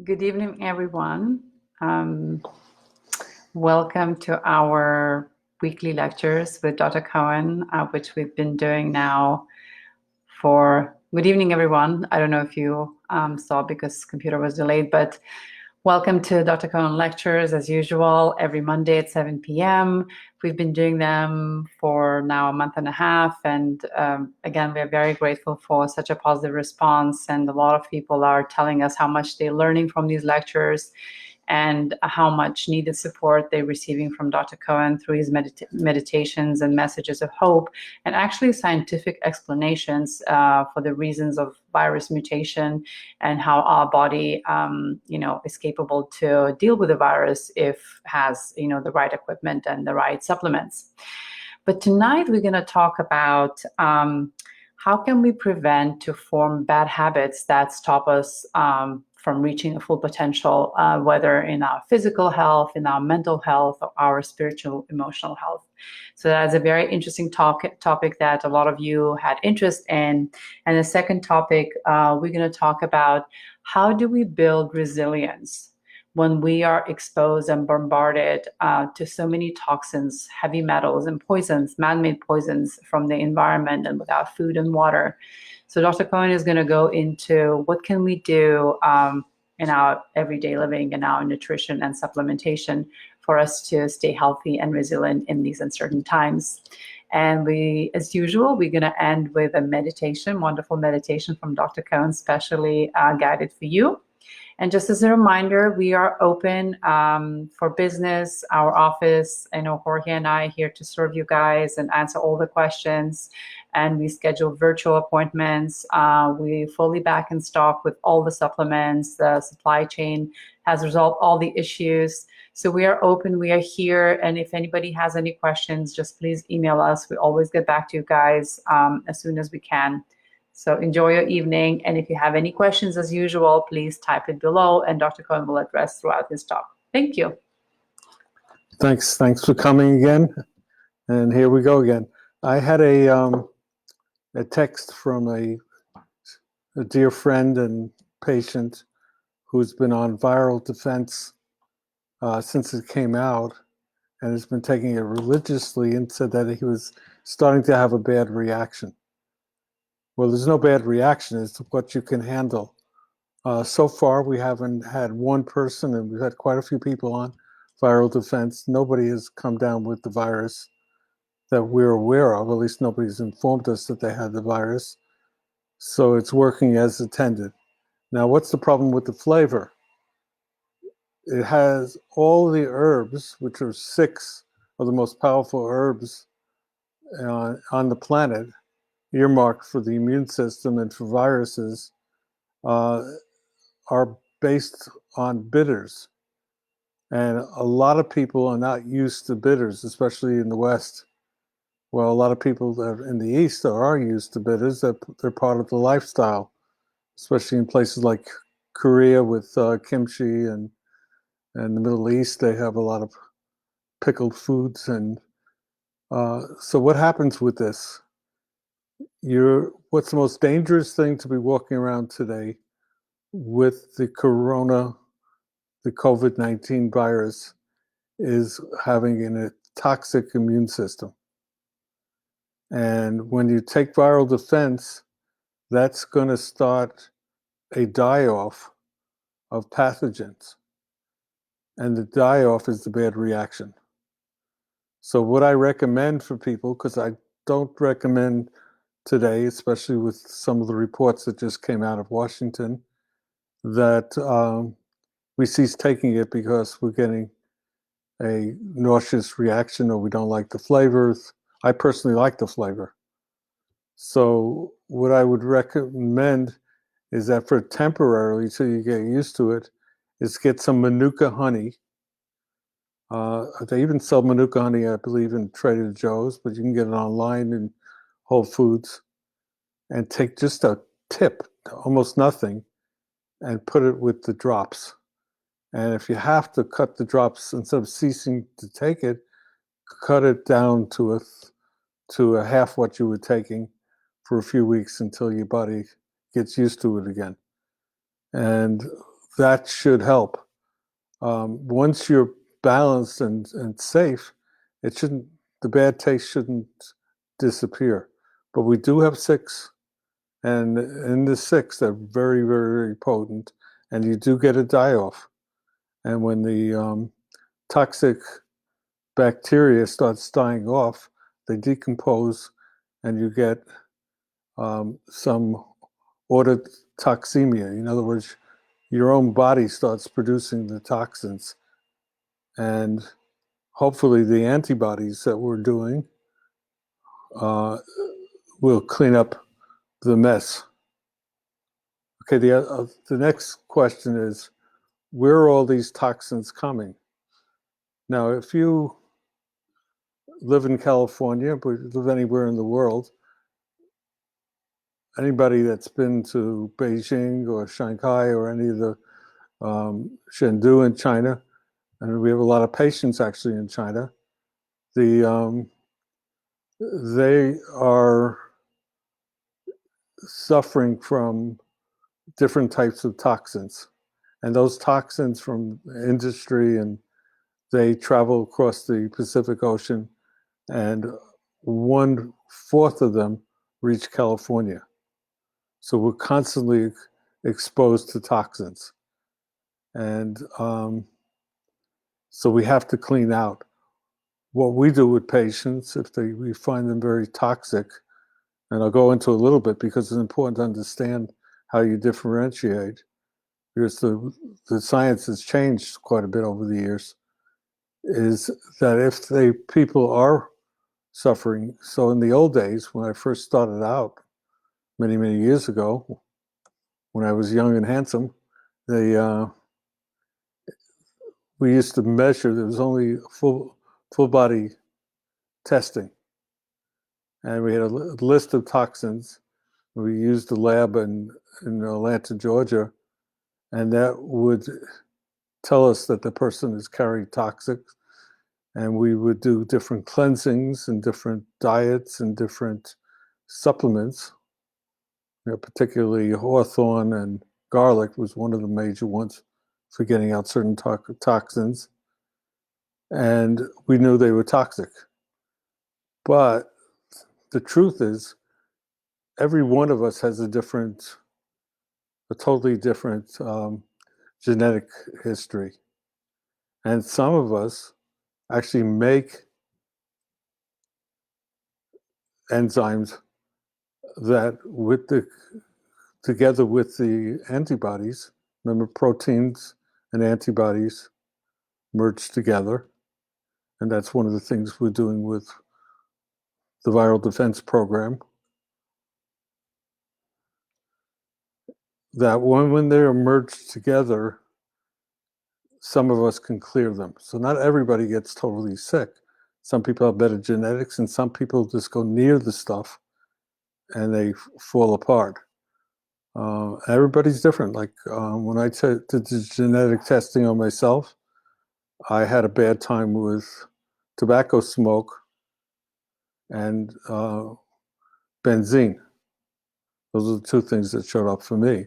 Good evening, everyone. Um, Welcome to our weekly lectures with Dr. Cohen, which we've been doing now for good evening, everyone. I don't know if you saw because computer was delayed, but welcome to Dr. Cohen Lectures as usual, every Monday at 7 p.m. We've been doing them for now a month and a half. And again, we're very grateful for such a positive response. And a lot of people are telling us how much they're learning from these lectures and how much needed support they're receiving from Dr. Cohen through his meditations and messages of hope, and actually scientific explanations for the reasons of virus mutation and how our body, is capable to deal with the virus if has, the right equipment and the right supplements. But tonight we're going to talk about how can we prevent to form bad habits that stop us from reaching a full potential, whether in our physical health, in our mental health, or our spiritual, emotional health. So that's a very interesting topic that a lot of you had interest in. And the second topic, we're going to talk about how do we build resilience when we are exposed and bombarded to so many toxins, heavy metals, and poisons, man-made poisons from the environment and without food and water. So Dr. Cohen is going to go into what can we do in our everyday living and our nutrition and supplementation for us to stay healthy and resilient in these uncertain times. And we, as usual, we're going to end with a meditation, wonderful meditation from Dr. Cohen, specially guided for you. And just as a reminder, we are open for business, our office. I know Jorge and I are here to serve you guys and answer all the questions. And we schedule virtual appointments. We fully back in stock with all the supplements. The supply chain has resolved all the issues. So we are open, we are here. And if anybody has any questions, just please email us. We always get back to you guys as soon as we can. So enjoy your evening. And if you have any questions, as usual, please type it below and Dr. Cohen will address throughout his talk. Thank you. Thanks for coming again. And here we go again. I had a text from a dear friend and patient who's been on viral defense since it came out and has been taking it religiously, and said that he was starting to have a bad reaction. Well, there's no bad reaction. It's what you can handle. So far, we haven't had one person, and we've had quite a few people on viral defense. Nobody has come down with the virus that we're aware of. At least nobody's informed us that they had the virus. So it's working as intended. Now, what's the problem with the flavor? It has all the herbs, which are 6 of the most powerful herbs on the planet, earmarked for the immune system and for viruses, are based on bitters. And a lot of people are not used to bitters, especially in the West. Well, a lot of people that in the East are used to bitters. They're part of the lifestyle, especially in places like Korea with kimchi, and the Middle East, they have a lot of pickled foods. And so what happens with this? What's the most dangerous thing to be walking around today with the COVID-19 virus is having a toxic immune system. And when you take viral defense, that's going to start a die-off of pathogens. And the die-off is the bad reaction. So what I recommend for people, because I don't recommend today, especially with some of the reports that just came out of Washington, that we cease taking it because we're getting a nauseous reaction or we don't like the flavors. I personally like the flavor. So what I would recommend is that for temporarily, till you get used to it, is get some Manuka honey. They even sell Manuka honey, I believe, in Trader Joe's, but you can get it online in Whole Foods. And take just a tip, almost nothing, and put it with the drops. And if you have to cut the drops, instead of ceasing to take it, cut it down to a half what you were taking for a few weeks until your body gets used to it again. And that should help. Once you're balanced and safe, the bad taste shouldn't disappear. But we do have 6, and in the 6, they're very, very, very potent, and you do get a die-off. And when the toxic bacteria starts dying off, they decompose, and you get some autotoxemia. In other words, your own body starts producing the toxins, and hopefully the antibodies that we're doing will clean up the mess. Okay, the next question is, where are all these toxins coming? Now, if you live in California, but live anywhere in the world, anybody that's been to Beijing or Shanghai or any of the Chengdu in China, and we have a lot of patients actually in China, they are suffering from different types of toxins. And those toxins from industry, and they travel across the Pacific Ocean, and 1/4 of them reach California. So we're constantly exposed to toxins. And so we have to clean out. What we do with patients, if we find them very toxic, and I'll go into a little bit because it's important to understand how you differentiate, because the science has changed quite a bit over the years, is that if people are suffering, so in the old days, when I first started out many, many years ago, when I was young and handsome, we used to measure, there was only full body testing. And we had a list of toxins. We used a lab in Atlanta, Georgia, and that would tell us that the person is carrying toxics. And we would do different cleansings and different diets and different supplements. Particularly hawthorn and garlic was one of the major ones for getting out certain toxins. And we knew they were toxic. But the truth is, every one of us has a totally different genetic history. And some of us actually make enzymes that together with the antibodies, remember proteins and antibodies merge together. And that's one of the things we're doing with the viral defense program. That when they're merged together, some of us can clear them. So not everybody gets totally sick. Some people have better genetics, and some people just go near the stuff and they fall apart. Everybody's different. Like when I did the genetic testing on myself, I had a bad time with tobacco smoke and benzene. Those are the 2 things that showed up for me.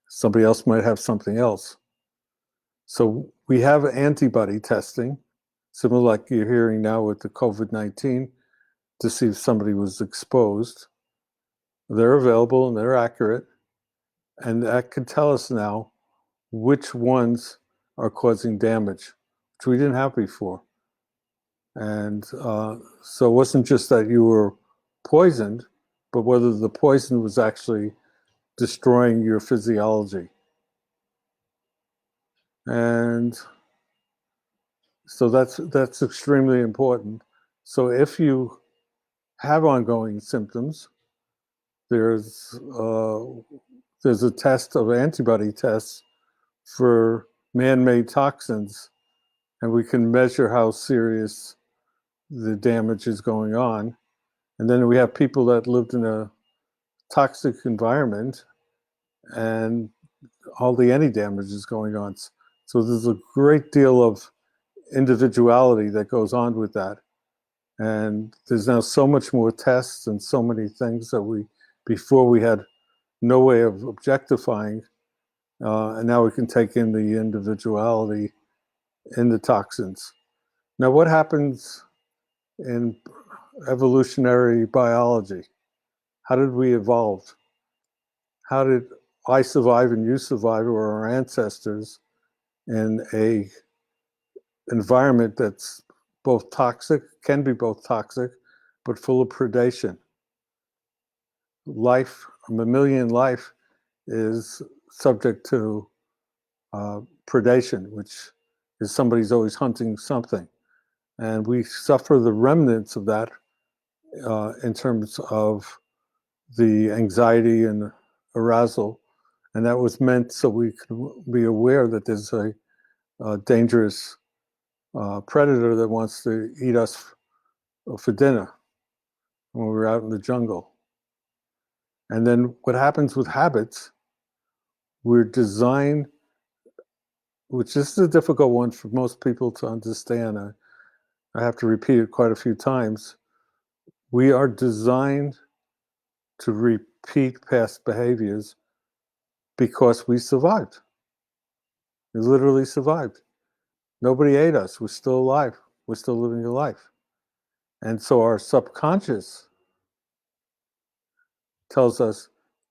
Somebody else might have something else. So we have antibody testing, similar like you're hearing now with the COVID-19, to see if somebody was exposed. They're available and they're accurate. And that can tell us now which ones are causing damage, which we didn't have before. And so it wasn't just that you were poisoned, but whether the poison was actually destroying your physiology. And so that's extremely important. So if you have ongoing symptoms, there's a test of antibody tests for man-made toxins, and we can measure how serious the damage is going on. And then we have people that lived in a toxic environment, and hardly any damage is going on. So there's a great deal of individuality that goes on with that. And there's now so much more tests and so many things that before we had no way of objectifying and now we can take in the individuality in the toxins. Now, what happens in evolutionary biology? How did we evolve? How did I survive and you survive, or our ancestors, in a environment that's both toxic, can be both toxic, but full of predation? Life, a mammalian life, is subject to predation, which is somebody's always hunting something. And we suffer the remnants of that in terms of the anxiety and arousal. And that was meant so we could be aware that there's a dangerous predator that wants to eat us for dinner when we're out in the jungle. And then what happens with habits, we're designed, which is a difficult one for most people to understand. I have to repeat it quite a few times. We are designed to repeat past behaviors because we survived. We literally survived. Nobody ate us. We're still alive. We're still living a life. And so our subconscious tells us,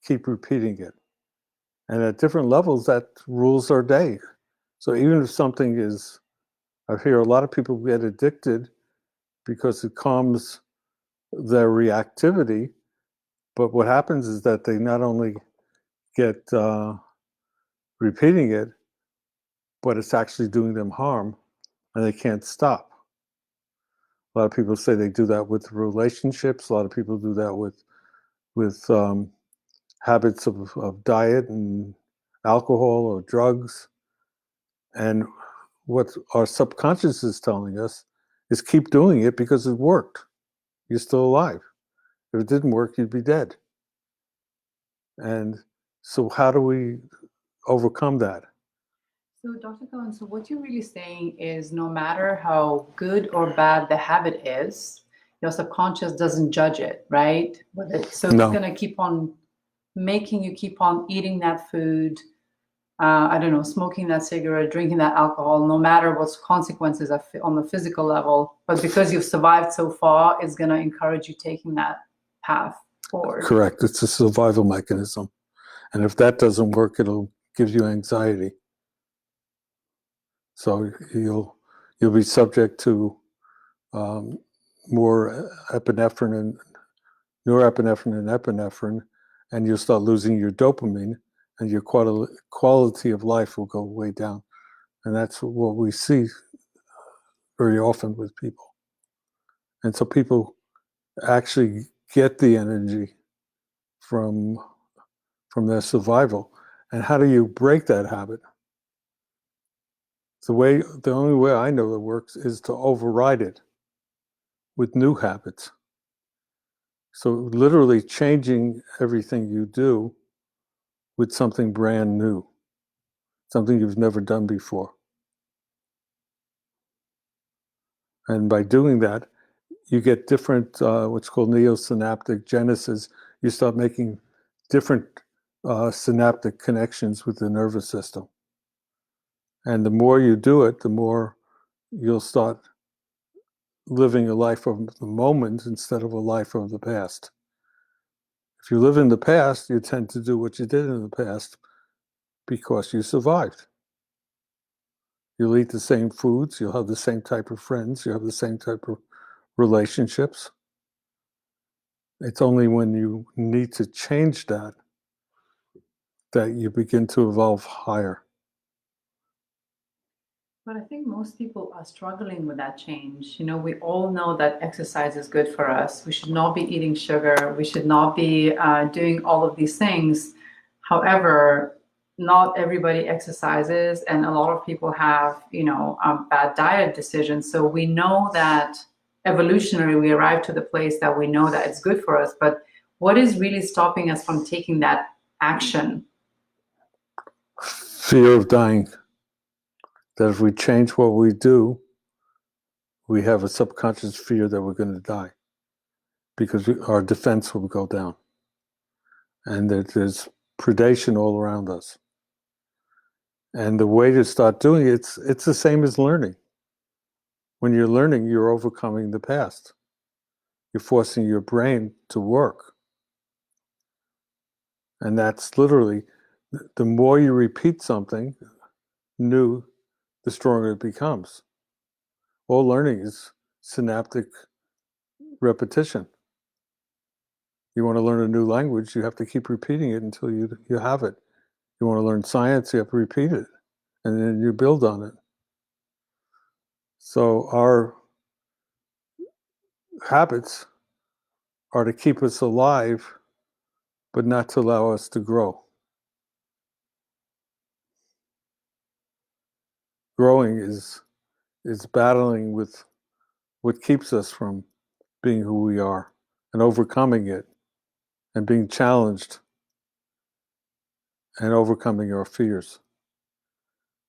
keep repeating it. And at different levels, that rules our day. So even if something is, I hear a lot of people get addicted because it calms their reactivity. But what happens is that they not only get repeating it, but it's actually doing them harm and they can't stop. A lot of people say they do that with relationships. A lot of people do that with habits of diet and alcohol or drugs. And what our subconscious is telling us is keep doing it because it worked. You're still alive. If it didn't work, you'd be dead. And so how do we overcome that? So, Dr. Cohen, so what you're really saying is no matter how good or bad the habit is, your subconscious doesn't judge it, right? So it's going to keep on making you keep on eating that food, I don't know, smoking that cigarette, drinking that alcohol, no matter what consequences are on the physical level. But because you've survived so far, it's going to encourage you taking that path forward. Correct. It's a survival mechanism. And if that doesn't work, it'll give you anxiety. So you'll be subject to more epinephrine and norepinephrine and epinephrine, and you'll start losing your dopamine, and your quality of life will go way down. And that's what we see very often with people. And so people actually get the energy from their survival. And how do you break that habit? The only way I know that works is to override it with new habits. So literally changing everything you do with something brand new, something you've never done before. And by doing that, you get different, what's called neosynaptic genesis. You start making different synaptic connections with the nervous system. And the more you do it, the more you'll start living a life of the moment instead of a life of the past. If you live in the past, you tend to do what you did in the past because you survived. You'll eat the same foods, you'll have the same type of friends, you'll have the same type of relationships. It's only when you need to change that you begin to evolve higher. But I think most people are struggling with that change. You know, we all know that exercise is good for us. We should not be eating sugar. We should not be doing all of these things. However, not everybody exercises, and a lot of people have, bad diet decisions. So we know that evolutionarily we arrive to the place that we know that it's good for us. But what is really stopping us from taking that action? Fear of dying. That if we change what we do, we have a subconscious fear that we're going to die because our defense will go down. And that there's predation all around us. And the way to start doing it, it's the same as learning. When you're learning, you're overcoming the past. You're forcing your brain to work. And that's literally, the more you repeat something new, the stronger it becomes. All learning is synaptic repetition. You want to learn a new language, you have to keep repeating it until you have it. You want to learn science, you have to repeat it, and then you build on it. So our habits are to keep us alive, but not to allow us to grow. Growing is battling with what keeps us from being who we are and overcoming it and being challenged and overcoming our fears.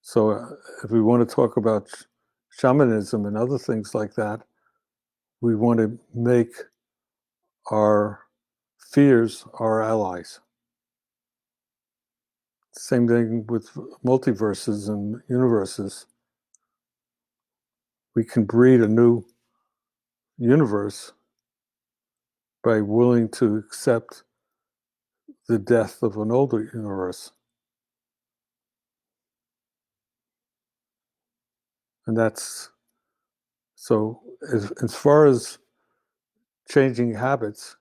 So if we want to talk about shamanism and other things like that, we want to make our fears our allies. Same thing with multiverses and universes. We can breed a new universe by willing to accept the death of an older universe. And that's, so as far as changing habits,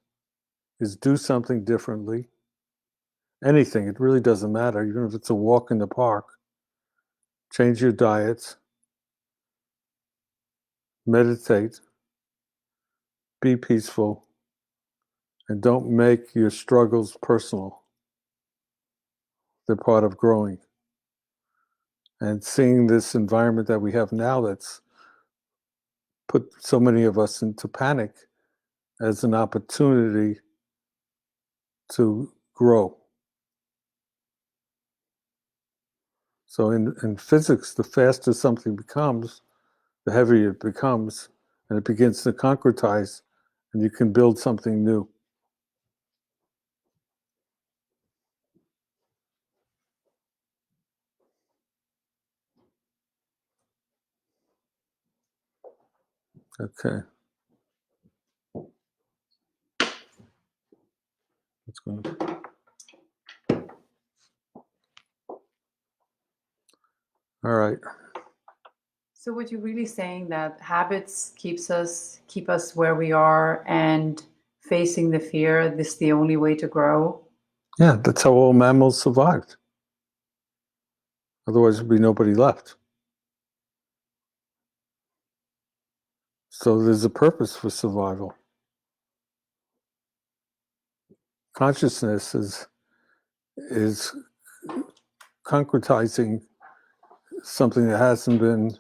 is do something differently. Anything, it really doesn't matter, even if it's a walk in the park. Change your diets, meditate, be peaceful, and don't make your struggles personal. They're part of growing. And seeing this environment that we have now that's put so many of us into panic as an opportunity to grow. So in physics, the faster something becomes, the heavier it becomes, and it begins to concretize, and you can build something new. Okay. Let's go. All right. So what you're really saying that habits keep us where we are, and facing the fear, this is the only way to grow. Yeah, that's how all mammals survived. Otherwise, there'd be nobody left. So there's a purpose for survival. Consciousness is concretizing something that hasn't been